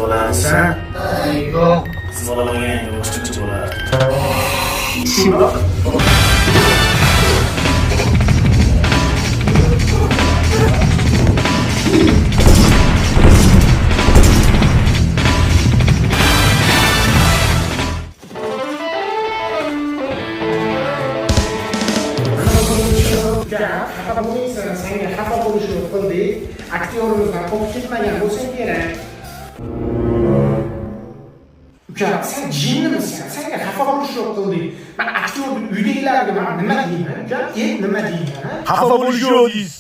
bo'lsa, Yo'q. siz olamagan boshqacha bo'lardi. Yo'q. Xafa bo'lmaysan, senga xafa bo'lishni qildik. Aktyorimizdan qo'rqib ketmagan bo'lsang kerak. Uka, sen jinnimisan? Senga xafa bo'lishni qildik. Men aktyorning uydagilarga nima deyman? Uka, nima deyman? Xafa bo'lish yo'q deysiz.